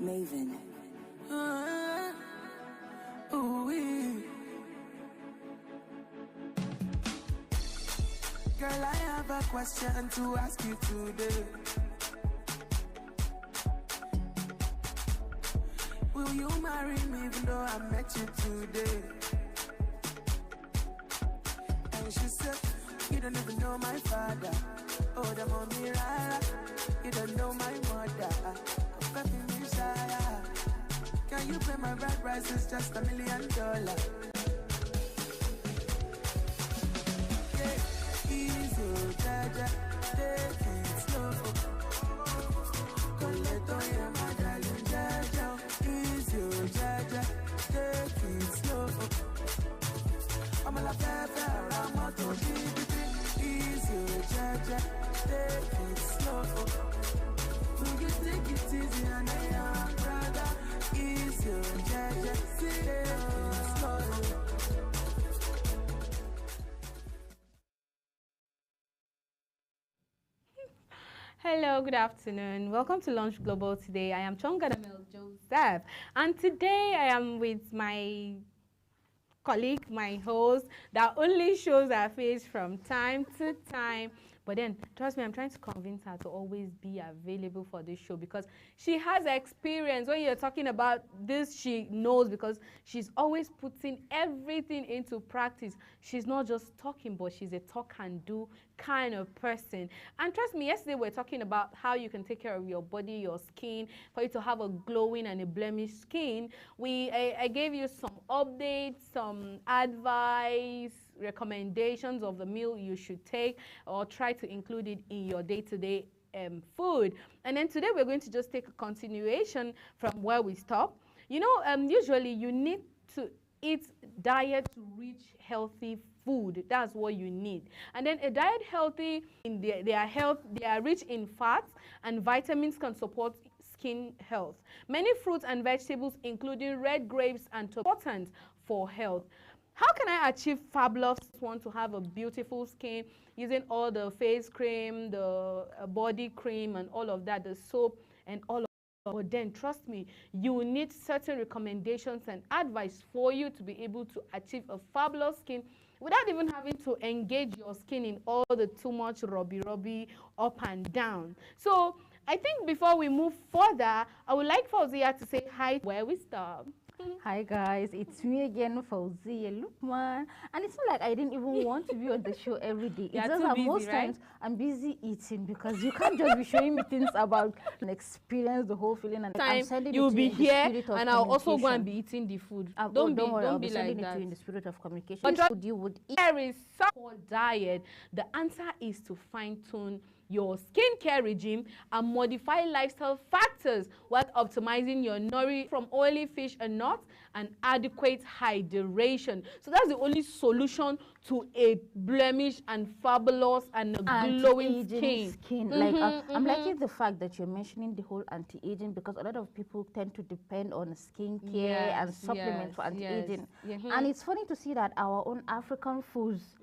Maven. Ooh-wee. Girl, I have a question to ask you today. Will you marry me even though I met you today? And she said, you don't even know my father. Oh, the mommy rara. You don't know my mother. Baby Messiah. Can you pay my bride price? It's just $1 million. Yeah, easy, jaja, take it slow. Coleto, yeah, my darling, jaja. Easy, jaja, take it slow. I'm a la pepe, I'm a to easy, jaja, take it slow. Will you take it easy and I am brother? Easy, jaja, take it slow. Hello, good afternoon. Welcome to Launch Global today. I am Chongadamel Joseph, and today I am with my colleague, my host, that only shows her face from time to time. But then, trust me, I'm trying to convince her to always be available for this show because she has experience. When you're talking about this, she knows because she's always putting everything into practice. She's not just talking, but she's a talk and do kind of person. And trust me, yesterday we were talking about how you can take care of your body, your skin, for you to have a glowing and a blemished skin. I gave you some updates, some advice, recommendations of the meal you should take or try to include it in your day-to-day food. And then today we're going to just take a continuation from where we stopped. You know, usually you need to eat diet-rich, healthy food. That's what you need. And then a diet healthy, they are rich in fats and vitamins can support skin health. Many fruits and vegetables, including red grapes and important for health. How can I achieve fabulous one to have a beautiful skin using all the face cream, the body cream and all of that, the soap and all of that? But then trust me, you need certain recommendations and advice for you to be able to achieve a fabulous skin without even having to engage your skin in all the too much rubby up and down. So I think before we move further, I would like Fauzia to say hi where we stop. Hi guys, it's me again, Fauzia Lukman, and it's not like I didn't even want to be on the show every day. It's just that most times I'm busy eating because you can't just be showing me things about and experience the whole feeling. And I'm sending you'll it to be you in the here, spirit of and I'll also go and be eating the food. Don't worry, I'll be sending like that. it to you in the spirit of communication. But Food you would eat. There is some diet. The answer is to fine-tune your skincare regime and modify lifestyle factors while optimizing your nourishment from oily fish and nuts and adequate hydration. So that's the only solution to a blemish and fabulous and glowing skin. I'm liking the fact that you're mentioning the whole anti-aging because a lot of people tend to depend on skincare and supplements for anti-aging. And it's funny to see that our own African foods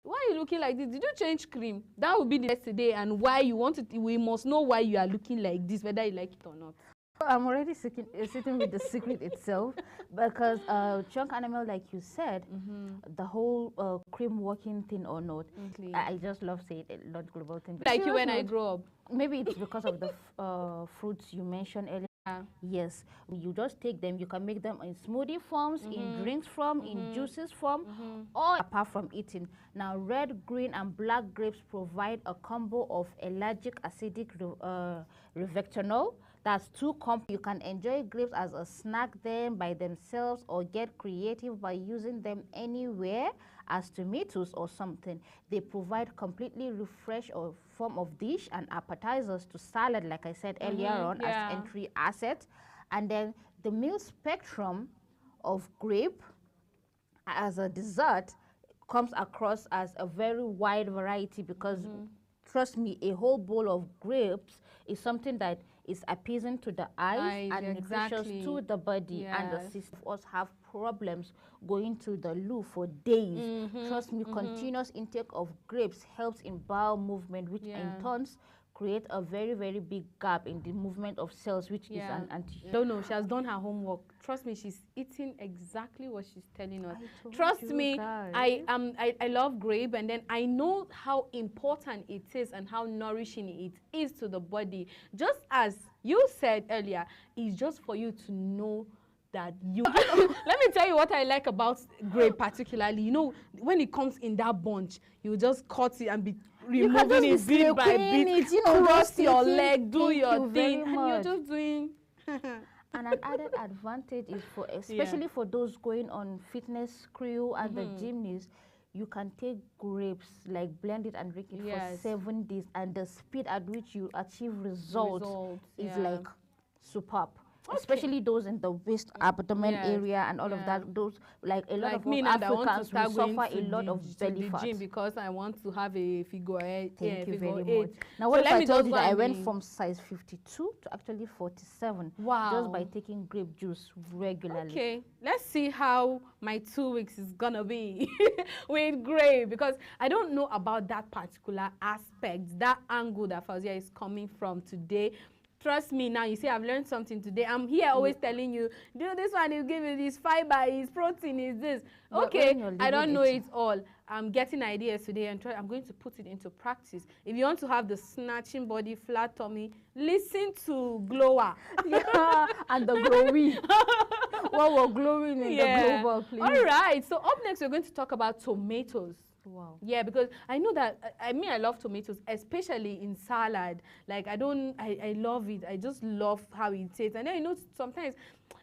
Why are you looking like this? Did you change cream? That would be the next day, and why you want it. We must know why you are looking like this, whether you like it or not. I'm already sitting with the secret itself because chunk animal, like you said, the whole cream working thing or not. I just love saying it, not global thing. Like you when I grow up. Maybe it's because of the fruits you mentioned earlier. Yes, you just take them, you can make them in smoothie forms, in drinks form, in juices form, or apart from eating. Now, red, green, and black grapes provide a combo of allergic acidic revectinol. That's two You can enjoy grapes as a snack them by themselves or get creative by using them anywhere as tomatoes or something. They provide completely refresh or form of dish and appetizers to salad, like I said earlier on, as entry assets. And then the meal spectrum of grape as a dessert comes across as a very wide variety because trust me, a whole bowl of grapes is something that It's appeasing to the eyes and nutritious to the body. And the system of us have problems going to the loo for days. Trust me, continuous intake of grapes helps in bowel movement, which in turns create a very, very big gap in the movement of cells, which is an anti. Don't know, she has done her homework. Trust me, she's eating exactly what she's telling us. Trust me, I love grape, and then I know how important it is and how nourishing it is to the body. Just as you said earlier, it's just for you to know that you let me tell you what I like about grape particularly. You know, when it comes in that bunch, you just cut it and be removing it bit by bit, cross your leg, do your thing, and you're just doing. And an added advantage is for, especially for those going on fitness crew and the gymnasts, you can take grapes, like blend it and drink it for 7 days, and the speed at which you achieve results is like superb. Especially those in the waist, abdomen area and all of that. Those, like a lot of Africans will suffer a lot of belly fat. Gym because I want to have a figure 8. Thank you very much. Now, what if I told you that I went from size 52 to actually 47? Wow. Just by taking grape juice regularly. Okay, let's see how my 2 weeks is gonna be with grape, because I don't know about that particular aspect, that angle that Fauzia is coming from today. Trust me, now you see I've learned something today. I'm here always telling you, do this one is giving this fiber, is protein, is this. Okay, I don't know it all. I'm getting ideas today, and I'm going to put it into practice. If you want to have the snatching body, flat tummy, listen to Glower. And the Glowy. Well, we're glowing in the global, please. All right, so up next we're going to talk about tomatoes. Wow. Yeah, because I know that, I love tomatoes, especially in salad. Like, I love it. I just love how it tastes. And then, you know, sometimes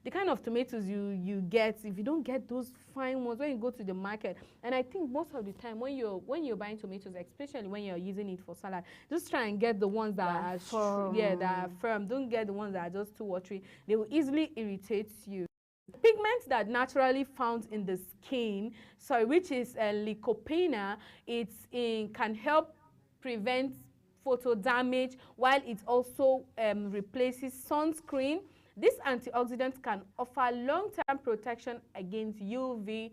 the kind of tomatoes you get, if you don't get those fine ones when you go to the market, and I think most of the time when you're buying tomatoes, especially when you're using it for salad, just try and get the ones that are firm. Yeah, that are firm. Don't get the ones that are just too watery. They will easily irritate you. Pigments that naturally found in the skin, which is lycopene, can help prevent photo damage, while it also replaces sunscreen. This antioxidant can offer long-term protection against UV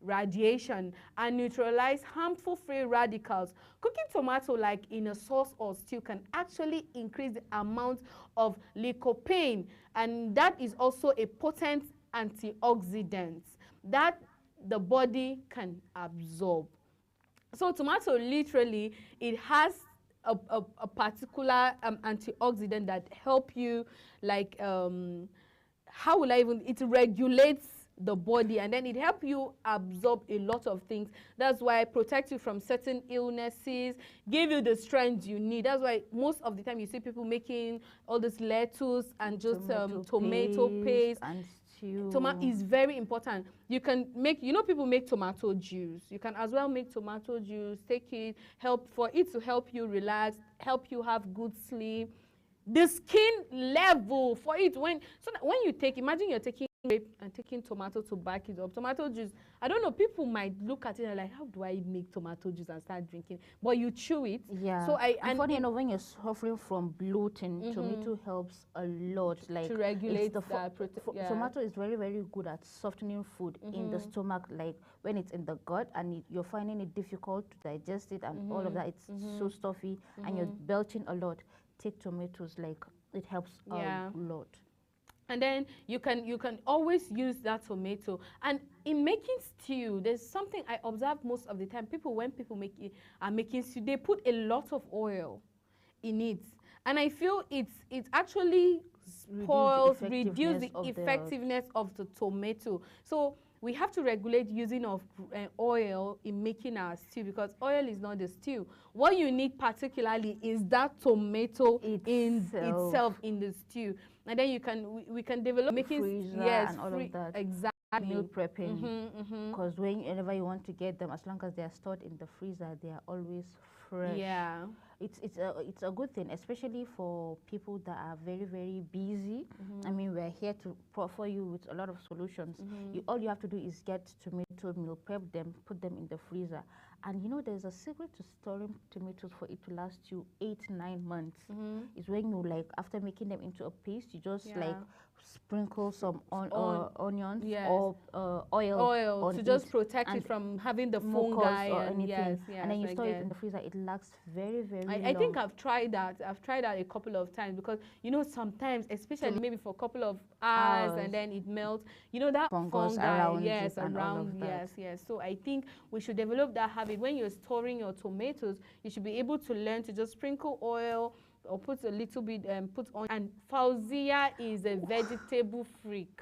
radiation and neutralize harmful free radicals. Cooking tomato like in a sauce or stew can actually increase the amount of lycopene, and that is also a potent antioxidant that the body can absorb. So tomato, literally, it has a particular antioxidant that help you, like, how will I even, it regulates the body, and then it helps you absorb a lot of things. That's why it protects you from certain illnesses, give you the strength you need. That's why most of the time you see people making all this lettuce and just tomato paste. And tomato is very important. You can make, you know, people make tomato juice. You can as well make tomato juice, take it, for it to help you relax, help you have good sleep. The skin level for it, when you take, imagine you're taking grape and taking tomato to back it up. Tomato juice, I don't know, people might look at it and like, how do I make tomato juice and start drinking? But you chew it. Yeah. So funny enough, when you're suffering from bloating, tomato helps a lot. Like, to regulate tomato is very, very good at softening food in the stomach. Like when it's in the gut and you're finding it difficult to digest it and all of that, it's so stuffy and you're belching a lot. Take tomatoes, like it helps a lot. And then you can always use that tomato. And in making stew, there's something I observe most of the time. When people are making stew, they put a lot of oil in it, and I feel it actually reduce the effectiveness of the tomato. So we have to regulate using of oil in making our stew, because oil is not the stew. What you need particularly is that tomato itself in the stew. And then we can develop making freezer and all of that. Exactly. Meal prepping. Because whenever you want to get them, as long as they are stored in the freezer, they are always fresh. Yeah. it's a good thing, especially for people that are very, very busy. I mean, we're here to offer you with a lot of solutions. All you have to do is get tomato, meal prep them, put them in the freezer. And you know, there's a secret to storing tomatoes for it to last you 8 to 9 months. Is when you, like, after making them into a paste, you just like sprinkle some onions or oil to on just it protect and it from having the mucus fungi or and anything. And then you I store it get. in the freezer. It lasts very, very long. I think I've tried that. I've tried that a couple of times because, you know, sometimes, especially maybe for a couple of hours and then it melts, you know, that Fungus fungi, around yes, it and all of that. yes. So I think we should develop that habit. When you're storing your tomatoes, you should be able to learn to just sprinkle oil or put a little bit, put on. And Fauzia is a vegetable freak.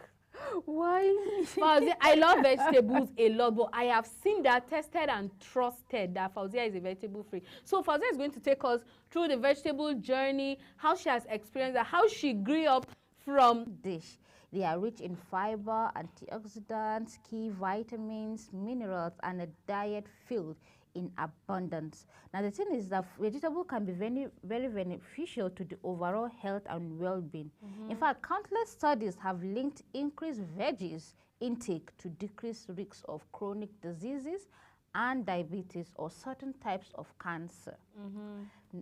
Why? Fauzia, I love vegetables a lot, but I have seen that, tested and trusted that Fauzia is a vegetable freak. So Fauzia is going to take us through the vegetable journey, how she has experienced that, how she grew up from Dish. They are rich in fiber, antioxidants, key vitamins, minerals, and a diet filled in abundance. Now the thing is that vegetable can be very, very beneficial to the overall health and well-being. In fact, countless studies have linked increased veggies intake to decreased risks of chronic diseases and diabetes or certain types of cancer.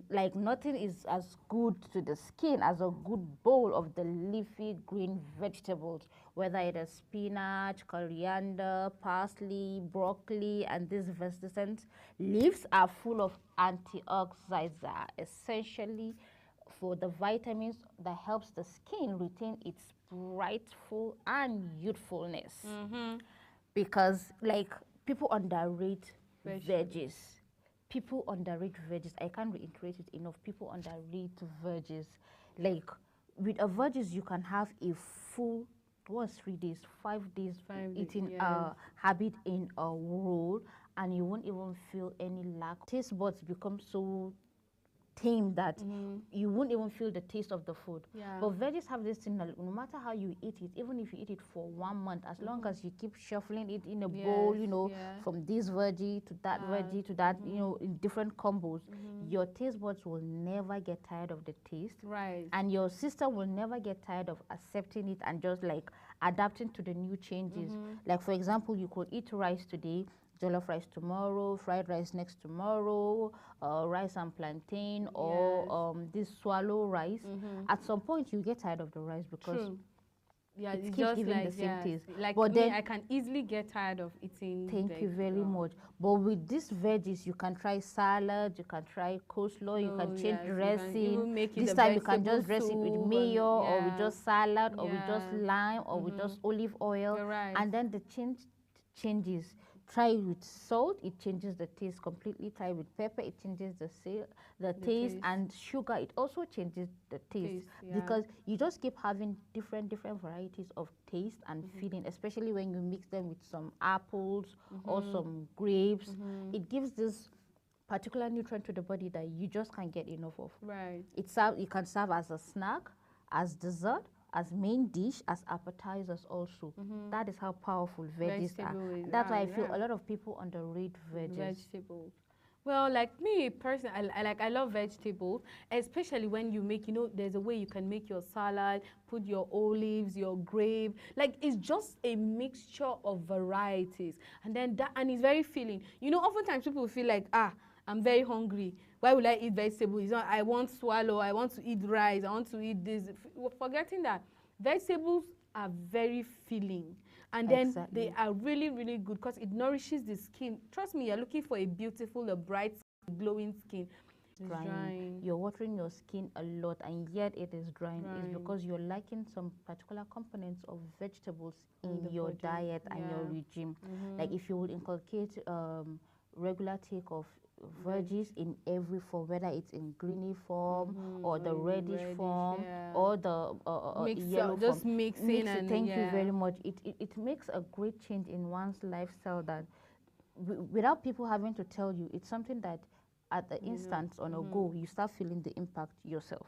Like nothing is as good to the skin as a good bowl of the leafy green vegetables, whether it is spinach, coriander, parsley, broccoli, and these vesicant leaves are full of antioxidants that are essentially for the vitamins that helps the skin retain its brightful and youthfulness. Because like people underrate veggies. People underrate veggies. I can't reiterate it enough. People underrate veggies. Like with a veggies, you can have a full 3 days, 5 days eating a habit in a roll, and you won't even feel any lack. Taste buds become so tame that you won't even feel the taste of the food. But veggies have this thing that no matter how you eat it, even if you eat it for 1 month, as long as you keep shuffling it in a bowl, you know, from this veggie to that veggie to that, you know, in different combos, your taste buds will never get tired of the taste. And your system will never get tired of accepting it and just like adapting to the new changes. Like for example, you could eat rice today, jollof rice tomorrow, fried rice next tomorrow, rice and plantain, or this swallow rice. At some point, you get tired of the rice because it keeps just giving like, the same taste. Like but me, then, I can easily get tired of eating. Thank you very much. But with these veggies, you can try salad, you can try coleslaw, you can change dressing. This time you can just dress it with mayo or with just salad or with just lime or with just olive oil. And then the changes. Try with salt, it changes the taste completely. Try with pepper, it changes the taste. And sugar, it also changes the taste. Because you just keep having different varieties of taste and feeling, especially when you mix them with some apples or some grapes. It gives this particular nutrient to the body that you just can't get enough of. It can serve as a snack, as dessert, as main dish, as appetizers also. That is how powerful veggies are. That's why I feel a lot of people underrate vegetables. Well, like me personally, I love vegetables, especially when you make, you know, there's a way you can make your salad, put your olives, your grape. Like it's just a mixture of varieties, and then and it's very filling. You know, oftentimes people feel like, I'm very hungry. Why will I eat vegetables? It's not, I want swallow, I want to eat rice, I want to eat this. Forgetting that vegetables are very filling. And then they are really, really good because it nourishes the skin. Trust me, you're looking for a beautiful, a bright, glowing skin. It's drying. You're watering your skin a lot and yet it is drying. It's because you're lacking some particular components of vegetables in your diet and your regime. Like if you would inculcate regular take of veggies in every form, whether it's in greeny form or the reddish form or the yellow form. Just mixing and thank you very much. It makes a great change in one's lifestyle that without people having to tell you, it's something that at the instant on a go, you start feeling the impact yourself.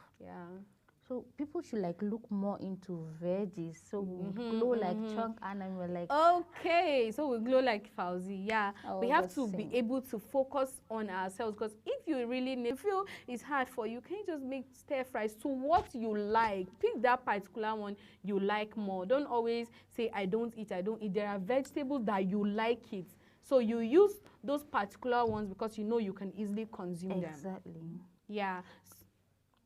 So people should like look more into veggies. So we glow like Chunk and we're like, Okay, so we glow like Fauzi. Yeah, we have the to be same. able to focus on ourselves, because if you really feel it's hard for you, can you just make stir fries to what you like? Pick that particular one you like more. Don't always say I don't eat. There are vegetables that you like it, so you use those particular ones because you know you can easily consume them. Exactly. Yeah.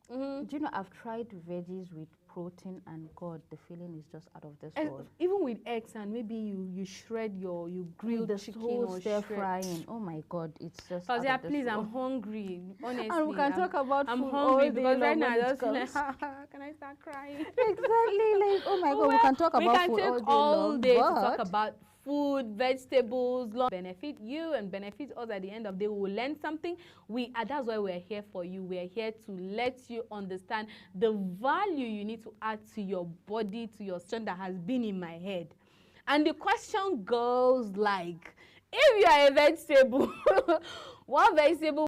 Do you know I've tried veggies with protein and God, the feeling is just out of this And world. even with eggs, and maybe you shred you grill The chicken whole or stir shred. frying. Oh my God, it's just out Fauziya, of this please, I'm world. hungry. Honestly, And we can talk about I'm food hungry all day because right long now when I it just feel like, comes. can I start crying? Exactly, like oh my God, we Well, can talk we about can food take all day all long, day to but talk about food, vegetables, benefit you and benefit us. At the end of the day, we will learn something. That's why we're here for you. We're here to let you understand the value you need to add to your body, to your strength that has been in my head. And the question goes like, if you are a vegetable, what vegetable